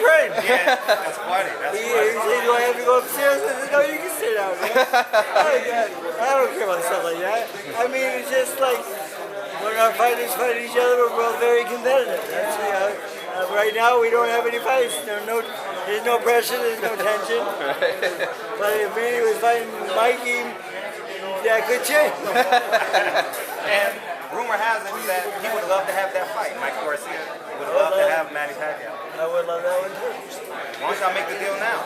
train. Yeah, that's funny. He said, do I have to go upstairs? I said, no, you can sit down. I don't care about stuff like that. I mean, it's just like when our fighters fight each other, we're both very competitive. That's, right now, we don't have any fights. There's no pressure, there's no tension. But if Manny was fighting Mikey, that could change. And rumor has it that he would love to have that fight. Mikey Garcia would love to have Manny Pacquiao. I would love that one too. Why don't y'all make the deal now?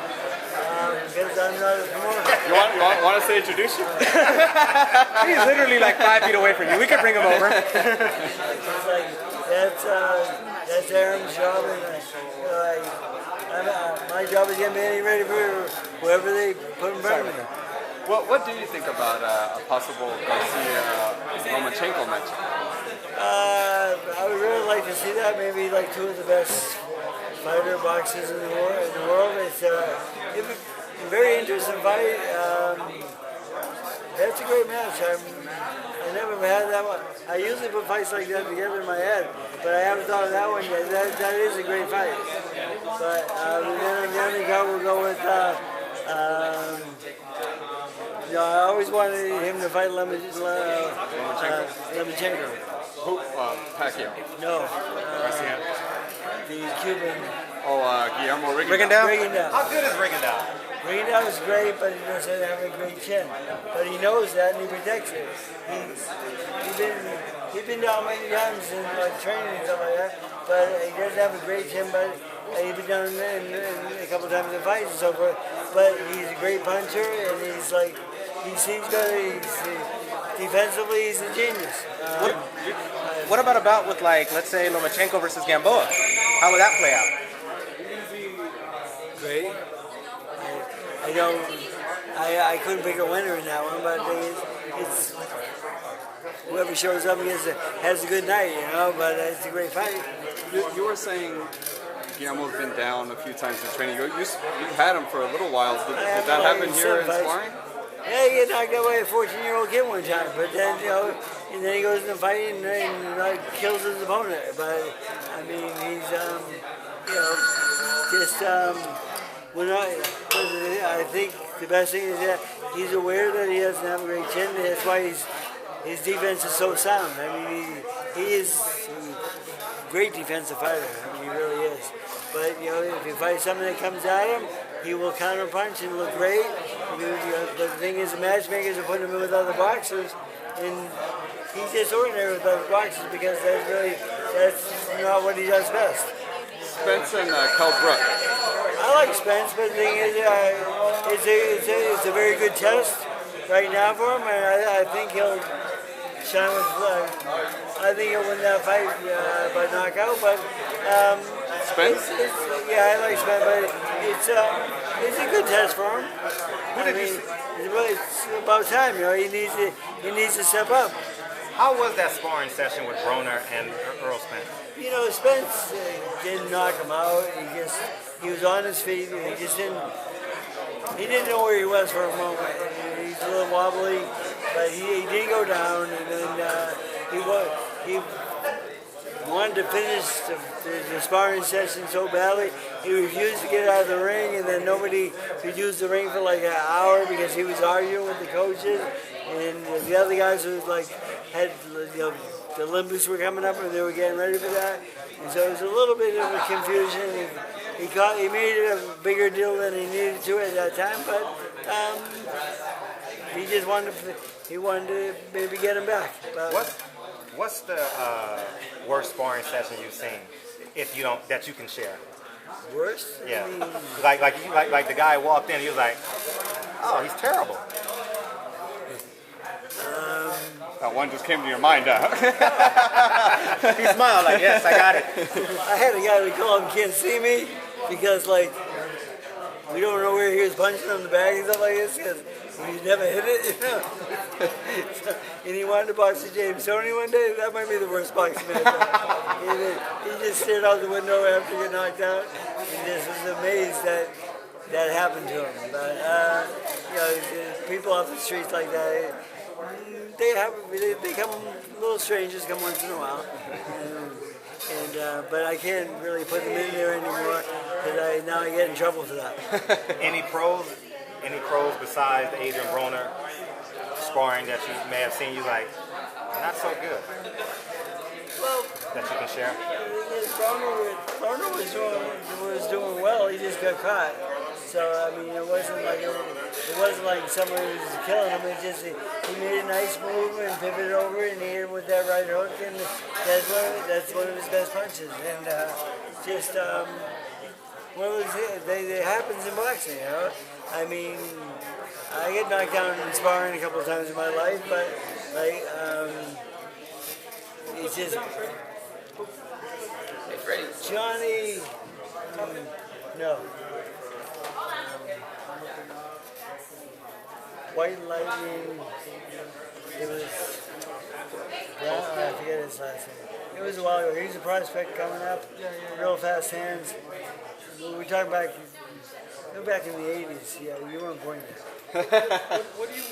Because I'm not a promoter. You want us to introduce you? He's literally like 5 feet away from you. We can bring him over. It's like, that's Aaron's job, and my job is getting Manny ready for whoever they put in front of me. What do you think about a possible Garcia-Lomachenko match? I would really like to see that. Maybe like two of the best fighter boxers in the world. It's a very interesting fight. That's a great match. I never had that one. I usually put fights like that together in my head, but I haven't thought of that one yet. That is a great fight. But then on the undercard, we'll go with. I always wanted him to fight Lomachenko. Who? Pacquiao. No. The Cuban. Guillermo Rigondeaux. How good is Rigondeaux? Rigondeaux is great, but he doesn't have a great chin. But he knows that and he protects it. He's been down many times in training and stuff like that, but he doesn't have a great chin, but he's been down in a couple times in fights and so forth. But he's a great puncher, and he's like, he seems good. Defensively, he's a genius. What about a bout with, like, let's say Lomachenko versus Gamboa? How would that play out? Great. I couldn't pick a winner in that one, but it's whoever shows up has a good night, you know. But it's a great fight. You were saying Guillermo's been down a few times in training. You've had him for a little while. Did that happen here in sparring? Yeah, he got knocked out by a 14-year-old kid one time, but then and then he goes in the fight and kills his opponent. But I mean, he's I think the best thing is that he's aware that he doesn't have a great chin. That's why his defense is so sound. I mean, he is a great defensive fighter. I mean, he really is. But if you fight something that comes at him, he will counter punch and look great. But the thing is, the matchmakers are putting him in with other boxers, and he's just ordinary with other boxers because that's not what he does best. Spence and Kell Brook. I like Spence, but the thing is, it's a very good test right now for him, and I think he'll shine with. I think he'll win that fight by knockout, but. Spence? I like Spence, but it's a good test for him. I mean, it's about time, he needs to step up. How was that sparring session with Broner and Earl Spence? Spence didn't knock him out. He was on his feet. He didn't know where he was for a moment. He's a little wobbly, but he didn't go down, and then he wanted to finish the sparring session so badly, he refused to get out of the ring, and then nobody could use the ring for like an hour because he was arguing with the coaches, and the other guys who had the Olympics were coming up and they were getting ready for that, and so it was a little bit of a confusion. He made it a bigger deal than he needed to at that time, but he just wanted to maybe get him back. What's the worst sparring session you've seen, that you can share? Worst? Yeah. Like the guy walked in, he was like, "Oh, he's terrible." That one just came to your mind, huh? He smiled like, yes, I got it. I had a guy we call him Can't See Me because we don't know where he was punching on the bag and stuff like this because he never hit it, And he wanted to box with James Toney one day. That might be the worst boxing match. He just stared out the window after he got knocked out and just was amazed that happened to him. But people off the streets like that, they come little strangers come once in a while, but I can't really put them in there anymore because now I get in trouble for that. Any pros besides Adrien Broner sparring that you may have seen you like not so good? Well, that you can share? Broner was doing well. He just got caught. So I mean, it wasn't like someone was killing him. It just he made a nice move and pivoted over and he hit him with that right hook, and that's one of his best punches. And just it happens in boxing, you know. I mean, I get knocked down in sparring a couple of times in my life, but like it's just Johnny. No. White Lightning. It was. I forget his last name. It was a while ago. He's a prospect coming up. Real fast hands. We talk back. Go back in the '80s. Yeah, you weren't born yet. What do you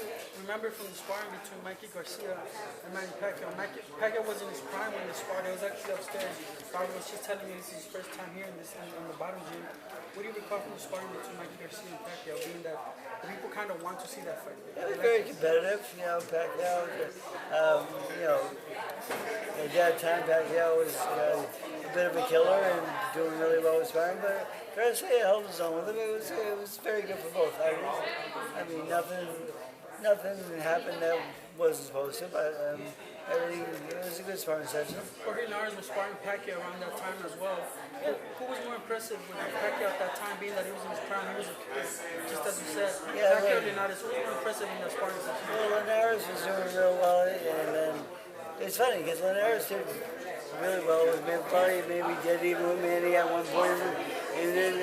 remember from the sparring between Mikey Garcia and Manny Pacquiao? Pacquiao was in his prime when they sparred. It was actually upstairs. Bobby was just telling me this is his first time here in the bottom gym. What do you recall from the sparring between Mikey Garcia and Pacquiao, being that the people kind of want to see that fight? It was very competitive, you know. Pacquiao, you know, at that time Pacquiao was a bit of a killer and doing really well with sparring, but Garcia held his own with him. It was very good for both fighters. I mean, nothing happened that wasn't supposed to, but everything, it was a good sparring session. Jorge Linares was sparring Pacquiao around that time as well. Who was more impressive with Pacquiao at that time, being that he was in his prime? He was a kid, just as you said. Yeah, Pacquiao or Linares, who was more impressive in that sparring session? Well, Linares was doing real well, and then it's funny because Linares did really well with me. Probably maybe did even with Manny at one point, and then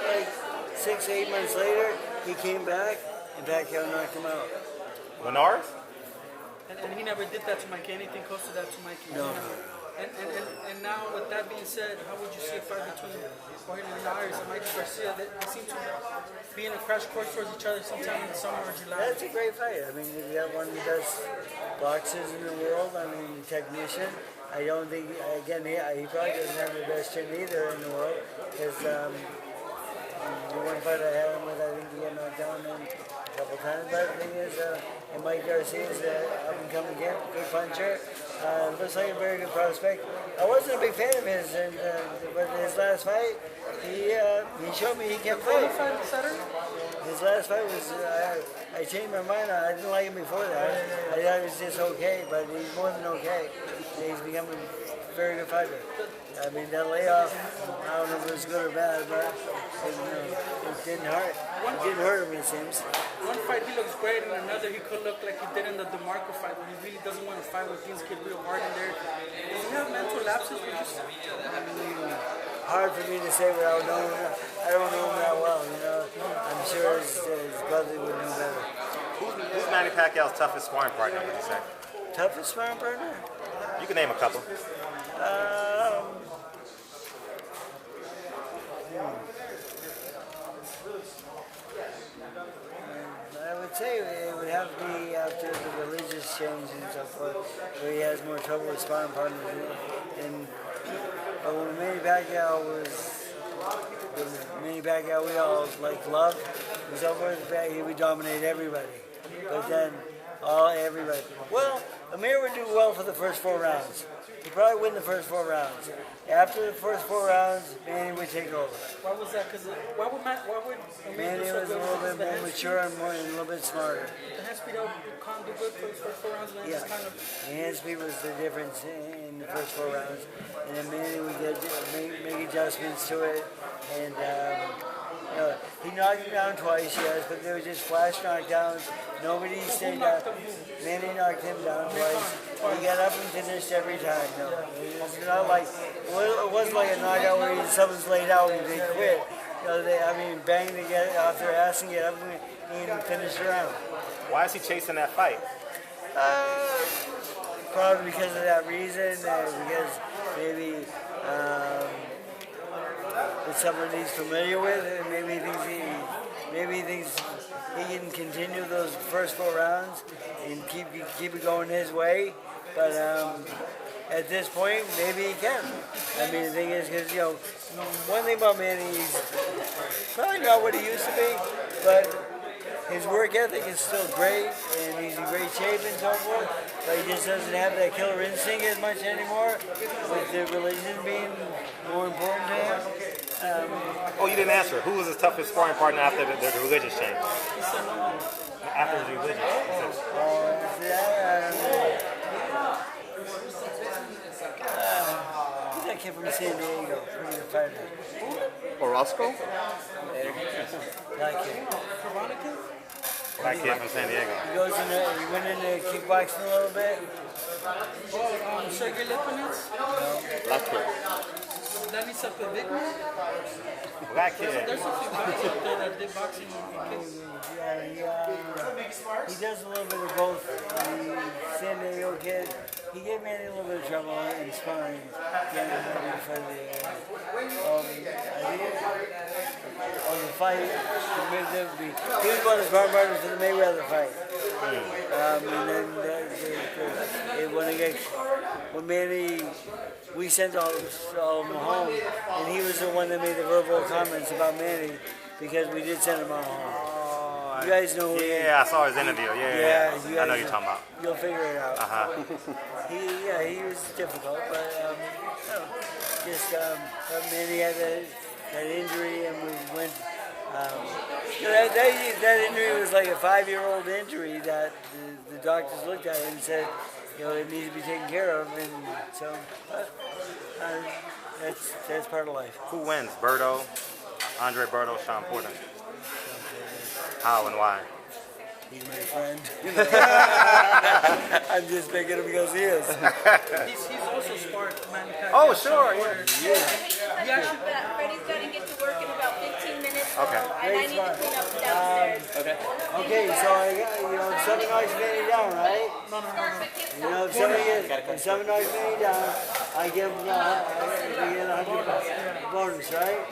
like 6-8 months later, he came back and Pacquiao knocked him out. Linares? And he never did that to Mikey, anything close to that to Mikey. No. And now, with that being said, how would you see a fight between Jorge Linares and Mikey Garcia? They seem to be in a crash course towards each other sometime in the summer or July. That's a great fight. I mean, if you have one of the best boxers in the world, I mean, technician. I don't think, again, he probably doesn't have the best chin either in the world, because the one fight I had him with, I think he got knocked down a couple times. But the thing is, and Mike Garcia is an up-and-coming kid, good puncher. Looks like a very good prospect. I wasn't a big fan of his, but his last fight, he showed me he can fight. His last fight was, I changed my mind. I didn't like him before that. I thought he was just okay, but he's more than okay. He's become a very good fighter. I mean, that layoff, I don't know if it was good or bad, but it didn't hurt. It didn't hurt him, it seems. One fight he looks great, and another he could look like he did in the DeMarco fight, when he really doesn't want to fight with things get real hard in there. Does he have mental lapses? Would you say? Hard for me to say without knowing him. I don't know him that well, you know. I'm sure his brother would know better. Who's Manny Pacquiao's toughest sparring partner, would you say? Toughest sparring partner? You can name a couple. I would say it would have to be after the religious change and so forth, where he has more trouble with sparring partners. But when Manny Pacquiao we all loved and so forth, he would dominate everybody. But then everybody. Well, AMIR would do well for the first 4 rounds. He'd probably win the first 4 rounds. After the first 4 rounds, Manny would take over. Why was that? Because why would Manny was a little bit more mature and a little bit smarter. The hand speed can't do good for the first 4 rounds, and then just kind of... The hand speed was the difference in the first 4 rounds. And then Manny would make adjustments to it. And he knocked him down twice, yes, but they were just flash knockdowns. Nobody stayed up. Manny knocked him down twice. He got up and finished every time. No, it's not like it wasn't like a knockout where someone's laid out and they quit. Bang to get off their ass and get up and finish the round. Why is he chasing that fight? Probably because of that reason. Because maybe it's someone he's familiar with, and maybe he thinks maybe he thinks he can continue those first 4 rounds and keep it going his way. But at this point, maybe he can. I mean, the thing is, because, you know, one thing about Manny, he's probably not what he used to be, but his work ethic is still great, and he's in great shape and so forth, but he just doesn't have that killer instinct as much anymore, with the religion being more important to him. Oh, you didn't answer. Who was his toughest sparring partner after the religious change? After his religion. Who's that kid from San Diego? Pretty good fighter. Orozco? That kid. Black kid from San Diego. He went into kickboxing a little bit. Sergey Lipinets? Black kid. Danny Sapavigna? Black kid. There's a few guys out there that did boxing in kids. He does a little bit of both. The San Diego kid, he gave Manny a little bit of trouble in sparring. Getting ready for the fight. He was one of the sparring partners for the Mayweather fight. And then when Manny, we sent all of them home, and he was the one that made the verbal comments about Manny because we did send him all home. You guys know who he is. Yeah, I saw his interview. Yeah. I know you're talking about. You'll figure it out. He was difficult, but Manny had that injury, and we went. That injury was like a 5-year-old injury that the doctors looked at it and said, you know, it needs to be taken care of, and so that's part of life. Who wins? Berto, Andre Berto, Shawn Porter. How and why? He's my friend. I'm just picking him because he is. He's also sparred Manny Pacquiao. Oh, sure. Freddie's got to get to work in about 15 minutes. Okay. And I need to clean up downstairs. Okay, so I got, you know, if somebody knocks Manny down, right? You know, if somebody knocks Manny down, I give him a 100 bonus, right?